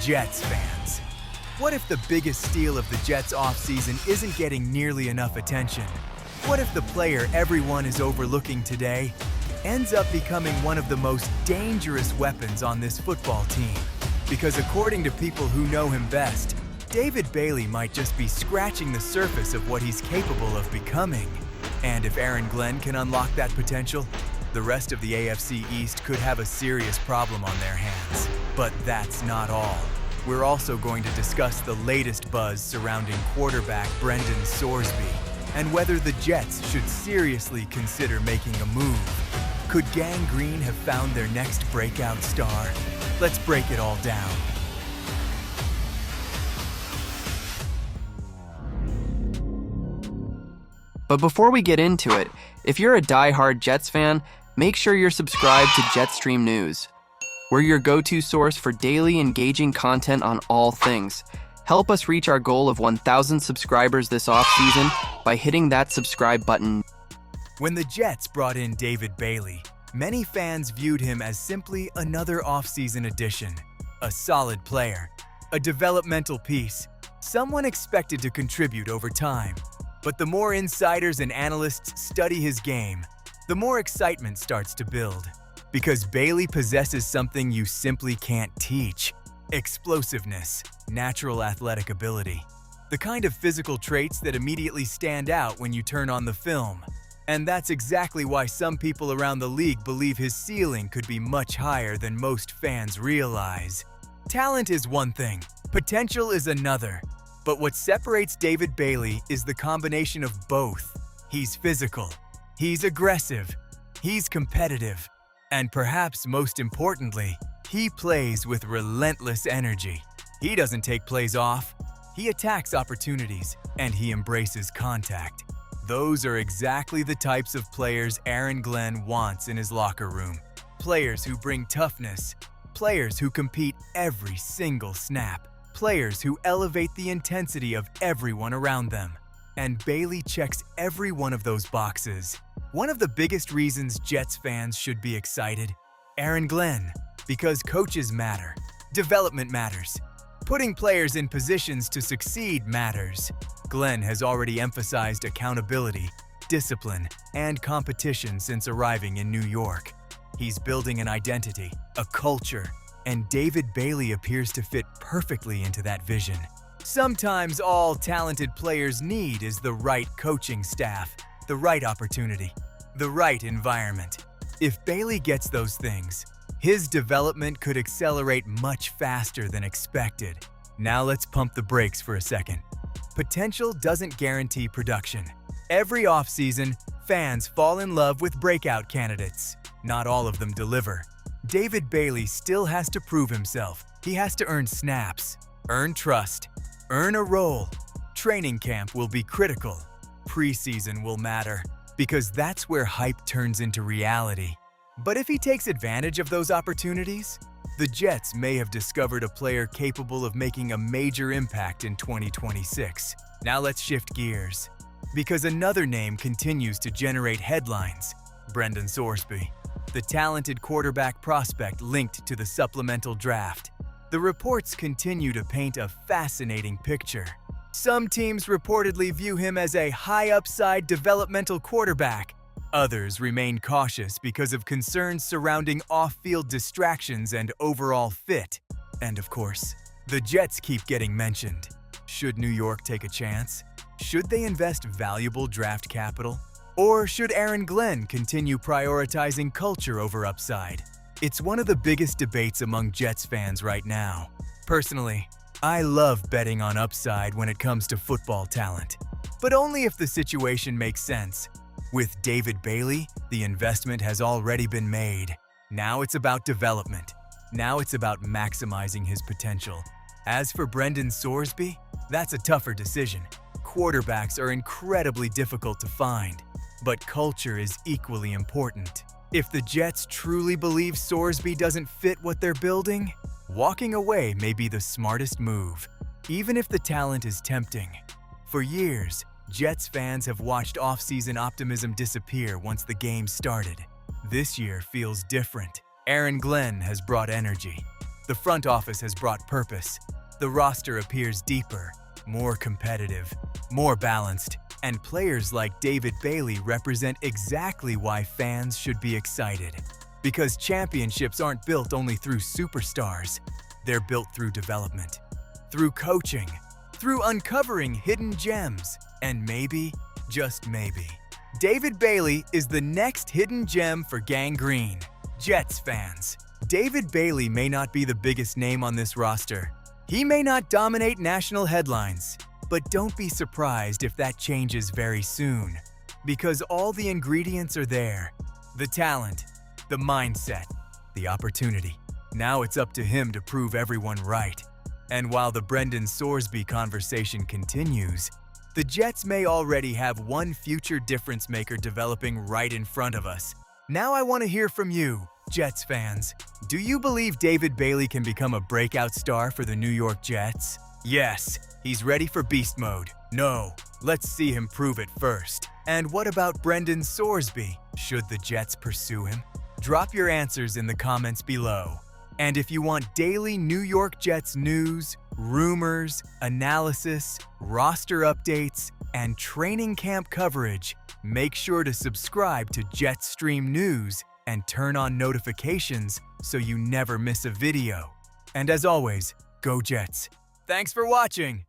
Jets fans. What if the biggest steal of the Jets offseason isn't getting nearly enough attention? What if the player everyone is overlooking today ends up becoming one of the most dangerous weapons on this football team? Because according to people who know him best, David Bailey might just be scratching the surface of what he's capable of becoming. And if Aaron Glenn can unlock that potential, the rest of the AFC East could have a serious problem on their hands. But that's not all. We're also going to discuss the latest buzz surrounding quarterback Brendan Sorsby and whether the Jets should seriously consider making a move. Could Gang Green have found their next breakout star? Let's break it all down. But before we get into it, if you're a die-hard Jets fan, make sure you're subscribed to Jetstream News. We're your go-to source for daily engaging content on all things. Help us reach our goal of 1,000 subscribers this offseason by hitting that subscribe button. When the Jets brought in David Bailey, many fans viewed him as simply another offseason addition, a solid player, a developmental piece, someone expected to contribute over time. But the more insiders and analysts study his game, the more excitement starts to build. Because Bailey possesses something you simply can't teach: explosiveness, natural athletic ability, the kind of physical traits that immediately stand out when you turn on the film. And that's exactly why some people around the league believe his ceiling could be much higher than most fans realize. Talent is one thing, potential is another. But what separates David Bailey is the combination of both. He's physical, he's aggressive, he's competitive, and perhaps most importantly, he plays with relentless energy. He doesn't take plays off, he attacks opportunities, and he embraces contact. Those are exactly the types of players Aaron Glenn wants in his locker room. Players who bring toughness, players who compete every single snap, players who elevate the intensity of everyone around them. And Bailey checks every one of those boxes. One of the biggest reasons Jets fans should be excited: Aaron Glenn. Because coaches matter, development matters, putting players in positions to succeed matters. Glenn has already emphasized accountability, discipline, and competition since arriving in New York. He's building an identity, a culture, and David Bailey appears to fit perfectly into that vision. Sometimes all talented players need is the right coaching staff, the right opportunity, the right environment. If Bailey gets those things, his development could accelerate much faster than expected. Now let's pump the brakes for a second. Potential doesn't guarantee production. Every offseason, fans fall in love with breakout candidates. Not all of them deliver. David Bailey still has to prove himself. He has to earn snaps, earn trust, earn a role. Training camp will be critical. Preseason will matter, because that's where hype turns into reality. But if he takes advantage of those opportunities, the Jets may have discovered a player capable of making a major impact in 2026. Now let's shift gears, because another name continues to generate headlines: Brendan Sorsby, the talented quarterback prospect linked to the supplemental draft. The reports continue to paint a fascinating picture. Some teams reportedly view him as a high-upside developmental quarterback. Others remain cautious because of concerns surrounding off-field distractions and overall fit. And of course, the Jets keep getting mentioned. Should New York take a chance? Should they invest valuable draft capital? Or should Aaron Glenn continue prioritizing culture over upside? It's one of the biggest debates among Jets fans right now. Personally, I love betting on upside when it comes to football talent, but only if the situation makes sense. With David Bailey, the investment has already been made. Now it's about development. Now it's about maximizing his potential. As for Brendan Sorsby, that's a tougher decision. Quarterbacks are incredibly difficult to find, but culture is equally important. If the Jets truly believe Sorsby doesn't fit what they're building, walking away may be the smartest move, even if the talent is tempting. For years, Jets fans have watched off-season optimism disappear once the game started. This year feels different. Aaron Glenn has brought energy. The front office has brought purpose. The roster appears deeper, more competitive, more balanced, and players like David Bailey represent exactly why fans should be excited. Because championships aren't built only through superstars. They're built through development, through coaching, through uncovering hidden gems, and maybe, just maybe, David Bailey is the next hidden gem for Gang Green. Jets fans, David Bailey may not be the biggest name on this roster. He may not dominate national headlines, but don't be surprised if that changes very soon. Because all the ingredients are there. The talent, the mindset, the opportunity. Now it's up to him to prove everyone right. And while the Brendan Sorsby conversation continues, the Jets may already have one future difference maker developing right in front of us. Now I want to hear from you, Jets fans. Do you believe David Bailey can become a breakout star for the New York Jets? Yes, he's ready for beast mode. No, let's see him prove it first. And what about Brendan Sorsby? Should the Jets pursue him? Drop your answers in the comments below. And if you want daily New York Jets news, rumors, analysis, roster updates, and training camp coverage, make sure to subscribe to Jetstream News and turn on notifications so you never miss a video. And as always, go Jets! Thanks for watching!